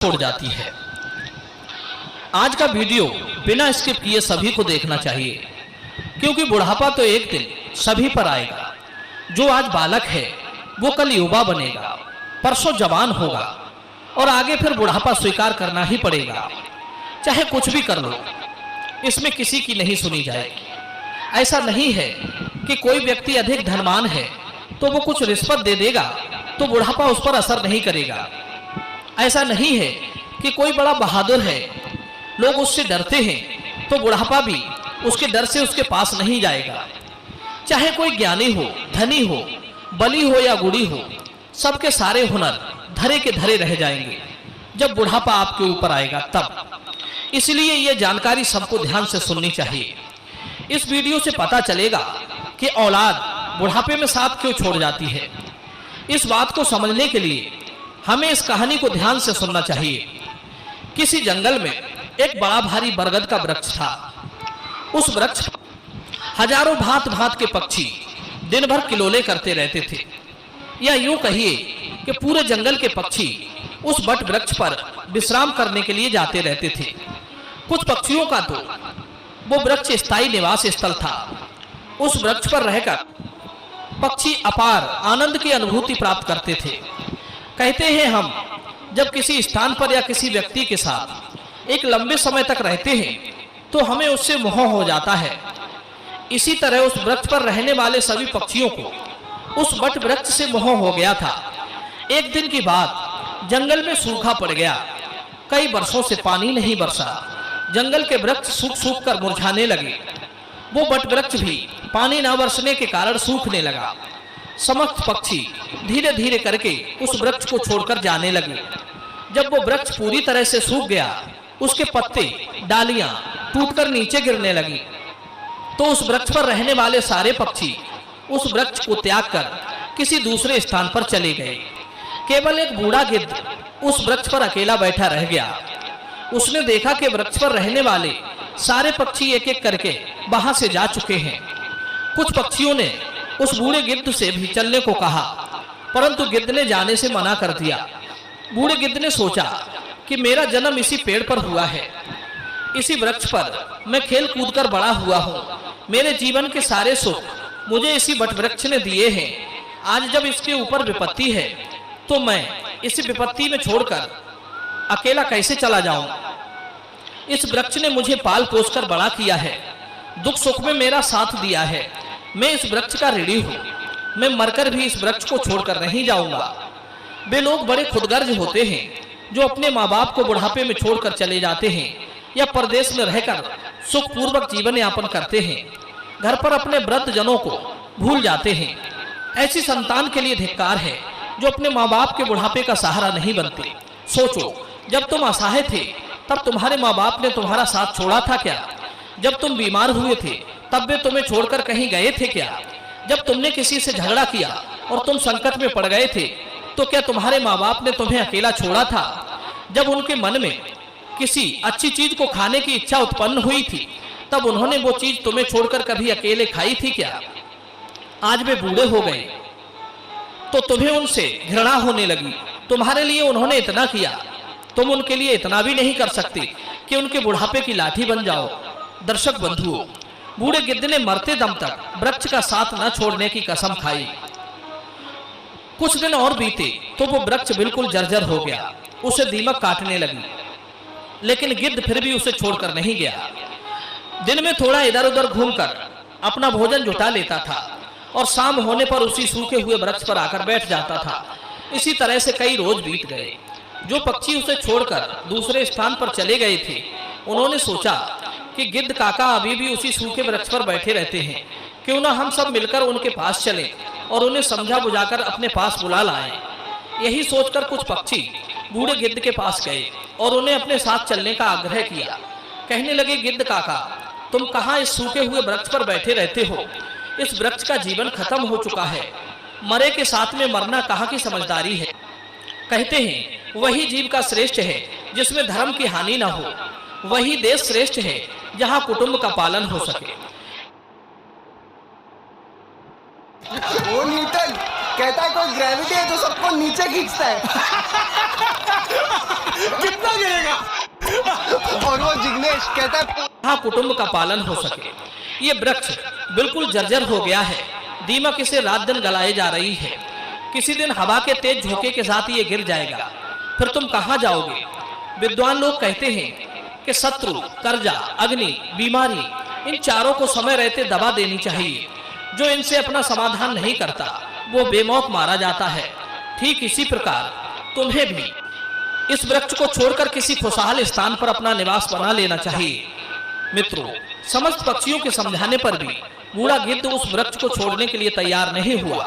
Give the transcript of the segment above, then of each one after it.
छोड़ जाती है। आज का वीडियो बिना स्किप किए सभी को देखना चाहिए, क्योंकि बुढ़ापा तो एक दिन सभी पर आएगा। जो आज बालक है वो कल युवा बनेगा, परसों जवान होगा और आगे फिर बुढ़ापा स्वीकार करना ही पड़ेगा। चाहे कुछ भी कर लो, इसमें किसी की नहीं सुनी जाएगी। ऐसा नहीं है कि कोई व्यक्ति अधिक धनवान है तो वो कुछ रिश्वत दे देगा तो बुढ़ापा उस पर असर नहीं करेगा। ऐसा नहीं है कि कोई बड़ा बहादुर है, लोग उससे डरते हैं तो बुढ़ापा भी उसके डर से उसके पास नहीं जाएगा। चाहे कोई ज्ञानी हो, धनी हो, बली हो या गुड़ी हो, सबके सारे हुनर धरे के धरे रह जाएंगे जब बुढ़ापा आपके ऊपर आएगा तब। इसलिए यह जानकारी सबको ध्यान से सुननी चाहिए। इस वीडियो से पता चलेगा कि औलाद बुढ़ापे में साथ क्यों छोड़ जाती है। इस बात को समझने के लिए हमें इस कहानी को ध्यान से सुनना चाहिए। किसी जंगल में एक बड़ा भारी बरगद का वृक्ष था। उस वृक्ष पर हजारों भांत भांत के पक्षी दिन भर किलोले करते रहते थे, या यूं कहिए कि पूरे जंगल के पक्षी उस बट वृक्ष पर विश्राम करने के लिए जाते रहते थे। कुछ पक्षियों का तो वो वृक्ष स्थायी निवास स्थल था। उस वृक्ष पर रहकर पक्षी अपार आनंद की अनुभूति प्राप्त करते थे। कहते हैं हम जब किसी स्थान पर या किसी व्यक्ति के साथ एक लंबे समय तक रहते हैं तो हमें उससे मोह हो जाता है। इसी तरह उस वृक्ष पर रहने वाले सभी पक्षियों को उस बट वृक्ष से मोह हो गया था। एक दिन की बात, जंगल में सूखा पड़ गया। कई वर्षों से पानी नहीं बरसा। जंगल के वृक्ष सूख सूख कर मुरझाने लगे। वो बट वृक्ष भी पानी न बरसने के कारण सूखने लगा। समस्त पक्षी धीरे धीरे करके उस वृक्ष को छोड़कर जाने लगे। जब वो वृक्ष पूरी तरह से सूख गया, उसके पत्ते, डालियां टूटकर नीचे गिरने लगी, तो उस वृक्ष पर रहने वाले सारे पक्षी उस वृक्ष को त्याग कर किसी दूसरे स्थान पर चले गए। केवल एक बूढ़ा गिद्ध उस वृक्ष पर अकेला बैठा रह गया। उसने देखा कि वृक्ष पर रहने वाले सारे पक्षी एक एक करके वहां से जा चुके हैं। कुछ पक्षियों ने उस बूढ़े गिद्ध से भी चलने को कहा, परंतु गिद्ध ने जाने से मना कर दिया। बूढ़े गिद्ध ने सोचा कि मेरा जन्म इसी पेड़ पर हुआ है, इसी वृक्ष पर मैं खेल कूद कर बड़ा हुआ हूँ। मेरे जीवन के सारे सुख मुझे इसी बट वृक्ष ने दिए हैं। आज जब इसके ऊपर विपत्ति है तो मैं इसी विपत्ति में छोड़कर अकेला कैसे चला जाऊं। इस वृक्ष ने मुझे पाल पोस कर बड़ा किया है, दुख सुख में मेरा साथ दिया है। मैं इस वृक्ष का ऋणी हूँ। मैं मरकर भी इस वृक्ष को छोड़कर नहीं जाऊंगा। वे लोग बड़े खुदगर्ज होते हैं जो अपने माँ बाप को बुढ़ापे में छोड़कर चले जाते हैं या परदेश में रहकर सुखपूर्वक जीवन यापन करते हैं। घर पर अपने वृद्ध जनों को भूल जाते हैं। ऐसी संतान के लिए धिक्कार है जो अपने माँ बाप के बुढ़ापे का सहारा नहीं बनते। सोचो, जब तुम असहाय थे तब तुम्हारे माँ बाप ने तुम्हारा साथ छोड़ा था क्या? जब तुम बीमार हुए थे तब वे तुम्हें छोड़कर कहीं गए थे क्या? जब तुमने किसी से झगड़ा किया और तुम संकट में पड़ गए थे तो क्या तुम्हारे माँ बाप ने तुम्हें अकेला छोड़ा था? जब उनके मन में किसी अच्छी चीज को खाने की इच्छा उत्पन्न हुई थी तब उन्होंने वो चीज तुम्हें छोड़कर कभी अकेले खाई थी क्या? आज वे बूढ़े हो गए तो तुम्हें उनसे घृणा होने लगी। तुम्हारे लिए उन्होंने इतना किया, तुम उनके लिए इतना भी नहीं कर सकते कि उनके बुढ़ापे की लाठी बन जाओ। दर्शक बंधुओं, बूढ़े गिद्ध ने मरते दम तक वृक्ष का साथ न छोड़ने की कसम खाई। कुछ दिन और बीते तो वो वृक्ष बिल्कुल जर्जर हो गया। उसे दीमक काटने लगी, लेकिन गिद्ध फिर भी उसे छोड़कर नहीं गया। दिन में थोड़ा इधर उधर घूमकर अपना भोजन जुटा लेता था और शाम होने पर उसी सूखे हुए वृक्ष पर आकर बैठ जाता था। इसी तरह से कई रोज बीत गए। जो पक्षी उसे छोड़कर दूसरे स्थान पर चले गए थे, उन्होंने सोचा कि गिद्ध काका अभी भी उसी सूखे वृक्ष पर बैठे रहते हैं, क्यों ना हम सब मिलकर उनके पास चलें और उन्हें समझा बुझाकर अपने पास बुला लाएं। यही सोचकर कुछ पक्षी बूढ़े गिद्ध के पास गए और उन्हें अपने साथ चलने का आग्रह किया। कहने लगे, गिद्ध काका, तुम कहाँ इस सूखे हुए वृक्ष पर बैठे रहते हो? इस वृक्ष का जीवन खत्म हो चुका है। मरे के साथ में मरना कहाँ की समझदारी है। कहते हैं वही जीव का श्रेष्ठ है जिसमें धर्म की हानि ना हो। वही देश श्रेष्ठ है जहाँ कुटुंब का पालन हो सके। वो न्यूटन कहता है कोई ग्रेविटी है जो सबको नीचे खींचता है। कहता हाँ कुटुंब का पालन हो सके। ये वृक्ष बिल्कुल जर्जर हो गया है, दीमक इसे रात दिन गलाए जा रही है। किसी दिन हवा के तेज झोंके के साथ ये गिर जाएगा, फिर तुम कहाँ जाओगे? विद्वान लोग कहते हैं कि शत्रु, कर्जा, अग्नि, बीमारी, इन चारों को समय रहते दबा देनी चाहिए। जो इनसे अपना समाधान नहीं करता वो बेमौत मारा जाता है। ठीक इसी प्रकार तुम्हें भी इस वृक्ष को छोड़कर किसी खुशहाल स्थान पर अपना निवास बना लेना चाहिए। मित्रों, समस्त पक्षियों के समझाने पर भी बूढ़ा गिद्ध उस वृक्ष को छोड़ने के लिए तैयार नहीं हुआ।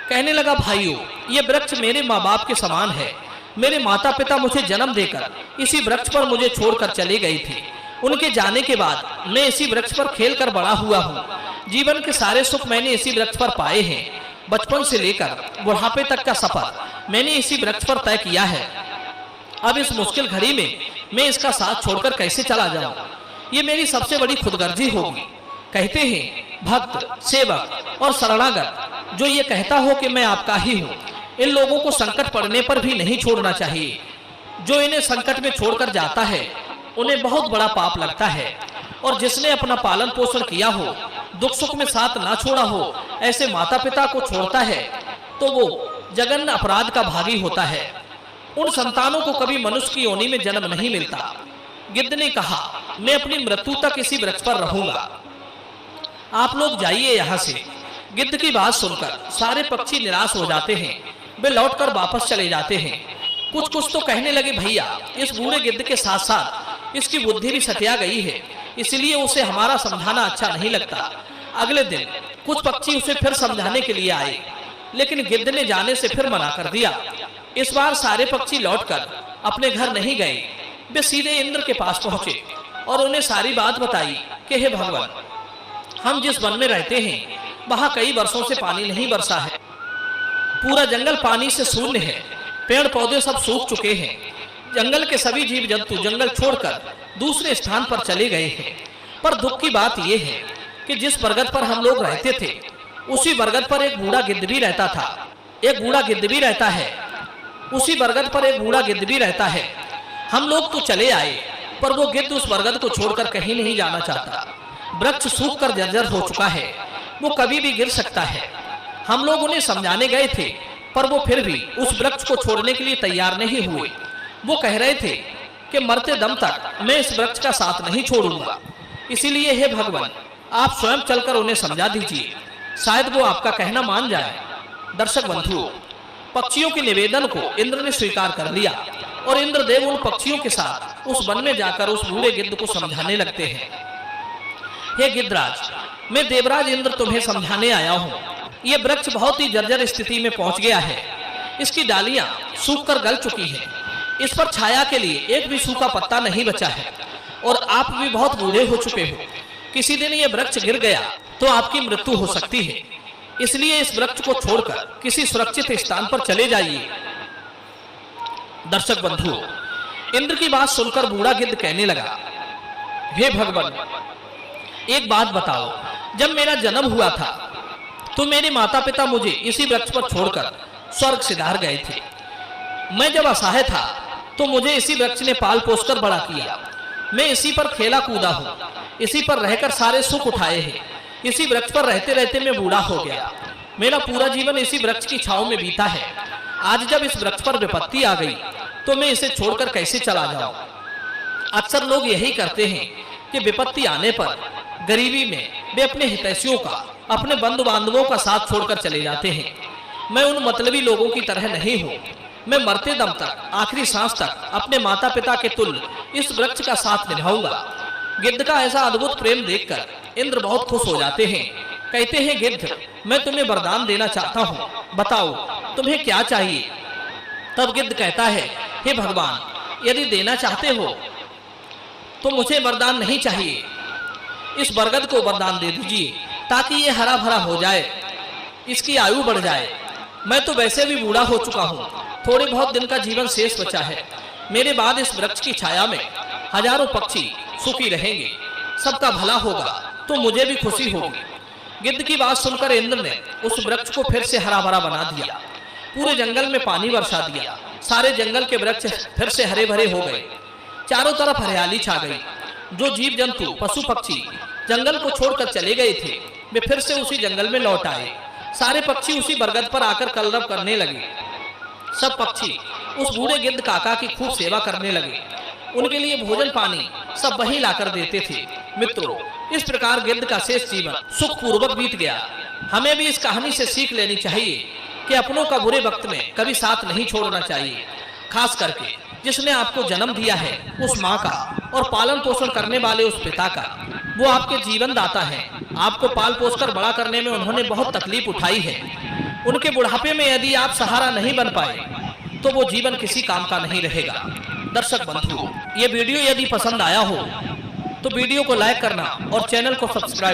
कहने लगा, भाइयों, ये वृक्ष मेरे माँ बाप के समान है। मेरे माता पिता मुझे जन्म देकर इसी वृक्ष पर मुझे छोड़कर चले गए थे। उनके जाने के बाद मैं इसी वृक्ष पर खेलकर बड़ा हुआ हूँ। जीवन के सारे सुख मैंने इसी वृक्ष पर पाए हैं। बचपन से लेकर बुढ़ापे तक का सफर मैंने इसी वृक्ष पर तय किया है। अब इस मुश्किल घड़ी में मैं इसका साथ छोड़कर कैसे चला जाऊं? ये मेरी सबसे बड़ी खुदगर्जी होगी। कहते हैं भक्त, सेवक और शरणागत जो ये कहता हो कि मैं आपका ही हूँ, इन लोगों को संकट पड़ने पर भी नहीं छोड़ना चाहिए। जो इन्हें संकट में छोड़कर जाता है उन्हें बहुत बड़ा पाप लगता है। और जिसने अपना पालन पोषण किया हो, दुख सुख में साथ ना छोड़ा हो, ऐसे माता पिता को छोड़ता है तो वो जघन्य अपराध का भागी होता है। उन संतानों को कभी मनुष्य की योनि में जन्म नहीं मिलता। गिद्ध ने कहा, मैं अपनी मृत्यु तक इसी वृक्ष पर रहूंगा। आप लोग जाइए यहाँ से। गिद्ध की बात सुनकर सारे पक्षी निराश हो जाते हैं। वे लौटकर वापस चले जाते हैं। कुछ तो कहने लगे, भैया, इस बूढ़े गिद्ध के साथ साथ इसकी बुद्धि भी सटिया गई है, इसलिए उसे हमारा समझाना अच्छा नहीं लगता। अगले दिन कुछ पक्षी उसे फिर समझाने के लिए आए, लेकिन गिद्ध ने जाने से फिर मना कर दिया। इस बार सारे पक्षी लौटकर अपने घर नहीं गए। वे सीधे इंद्र के पास पहुंचे और उन्हें सारी बात बताई कि हे भगवान, हम जिस वन में रहते हैं वहाँ कई वर्षों से पानी नहीं बरसा है। पूरा जंगल पानी से शून्य है। पेड़ पौधे सब सूख चुके हैं। जंगल के सभी जीव जंतु जंगल छोड़कर दूसरे स्थान पर चले गए हैं। पर दुख की बात यह है कि जिस बरगद पर हम लोग रहते थे उसी बरगद पर एक बूढ़ा गिद्ध भी रहता था। एक बूढ़ा गिद्ध भी रहता है। उसी बरगद पर एक बूढ़ा गिद्ध भी रहता है। हम लोग तो चले आए, पर वो गिद्ध उस बरगद को छोड़कर कहीं नहीं जाना चाहता। वृक्ष सूख कर जर्जर हो चुका है, वो कभी भी गिर सकता है। हम लोग उन्हें समझाने गए थे, पर वो फिर भी उस वृक्ष को छोड़ने के लिए तैयार नहीं हुए। वो कह रहे थे कि मरते दम तक मैं इस वृक्ष का साथ नहीं छोड़ूंगा। इसीलिए हे भगवान, आप स्वयं चलकर उन्हें समझा दीजिए, शायद वो आपका कहना मान जाए। दर्शक बंधुओं, पक्षियों के निवेदन को इंद्र ने स्वीकार कर लिया और इंद्रदेव उन पक्षियों के साथ उस वन में जाकर उस बूढ़े गिद्ध को समझाने लगते हैं। हे गिद्धराज, मैं देवराज इंद्र तुम्हें समझाने आया हूँ। ये वृक्ष बहुत ही जर्जर स्थिति में पहुंच गया है। इसकी डालियां सूखकर गल चुकी हैं। इस पर छाया के लिए एक भी सूखा पत्ता नहीं बचा है और आप भी बहुत बूढ़े हो चुके हो। किसी दिन ये वृक्ष गिर गया तो आपकी मृत्यु हो सकती है। इसलिए इस वृक्ष को छोड़कर किसी सुरक्षित स्थान पर चले जाइए। दर्शक बंधुओं, इंद्र की बात सुनकर बूढ़ा गिद्ध कहने लगा, हे भगवान, एक बात बताओ, जब मेरा जन्म हुआ था तो मेरे माता पिता मुझे इसी वृक्ष पर छोड़कर स्वर्ग सिधार गए थे। मैं जब असहाय था तो मुझे इसी वृक्ष ने पाल पोसकर बड़ा किया। मैं इसी पर खेला कूदा हूँ, इसी पर रहकर सारे सुख उठाए हैं। इसी वृक्ष पर रहते रहते मैं बूढ़ा हो गया। मेरा पूरा जीवन इसी वृक्ष की छांव में बीता है। आज जब इस वृक्ष पर विपत्ति आ गई तो मैं इसे छोड़कर कैसे चला जाऊं? अक्सर लोग यही करते हैं कि विपत्ति आने पर गरीबी में वे अपने हितैषियों का, अपने बंधु बांधवों का साथ छोड़कर चले जाते हैं। मैं उन मतलबी लोगों की तरह नहीं हूँ। मैं मरते दम तक, आखिरी सांस तक अपने माता पिता के तुल्य इस वृक्ष का साथ निभाऊंगा। गिद्ध का ऐसा अद्भुत प्रेम देखकर इंद्र बहुत खुश हो जाते हैं। कहते हैं, गिद्ध, मैं तुम्हें वरदान देना चाहता हूँ, बताओ तुम्हें क्या चाहिए? तब गिद्ध कहता है, हे भगवान, यदि देना चाहते हो तो मुझे वरदान नहीं चाहिए। इस बरगद को वरदान दे दीजिए ताकि ये हरा भरा हो जाए, इसकी आयु बढ़ जाए। मैं तो वैसे भी बूढ़ा हो चुका हूँ, थोड़े बहुत दिन का जीवन शेष बचा है। मेरे बाद इस वृक्ष की छाया में हजारों पक्षी सुखी रहेंगे, सबका भला होगा तो मुझे भी खुशी होगी। गिद्ध की बात सुनकर इंद्र ने उस वृक्ष को फिर से हरा भरा बना दिया। पूरे जंगल में पानी बरसा दिया। सारे जंगल के वृक्ष फिर से हरे भरे हो गए। चारों तरफ हरियाली छा गई। जो जीव जंतु पशु पक्षी जंगल को छोड़कर चले गए थे वे फिर से उसी जंगल में लौट आए। सारे पक्षी उसी बरगद पर आकर कलरव करने लगे। सब पक्षी उस बूढ़े गिद्ध काका की खूब सेवा करने लगे। उनके लिए भोजन पानी सब वही लाकर देते थे। मित्रों, इस प्रकार गिद्ध का शेष जीवन सुख पूर्वक बीत गया। हमें भी इस कहानी से सीख लेनी चाहिए कि अपनों का बुरे वक्त में कभी साथ नहीं छोड़ना चाहिए। खास करके जिसने आपको जन्म दिया है उस माँ का और पालन पोषण करने वाले उस पिता का। वो आपके जीवन दाता है। आपको पाल पोस कर बड़ा करने में उन्होंने बहुत तकलीफ उठाई है। उनके बुढ़ापे में यदि आप सहारा नहीं बन पाए तो वो जीवन किसी काम का नहीं रहेगा। दर्शक बंधु, ये वीडियो यदि पसंद आया हो तो वीडियो को लाइक करना और चैनल को सब्सक्राइब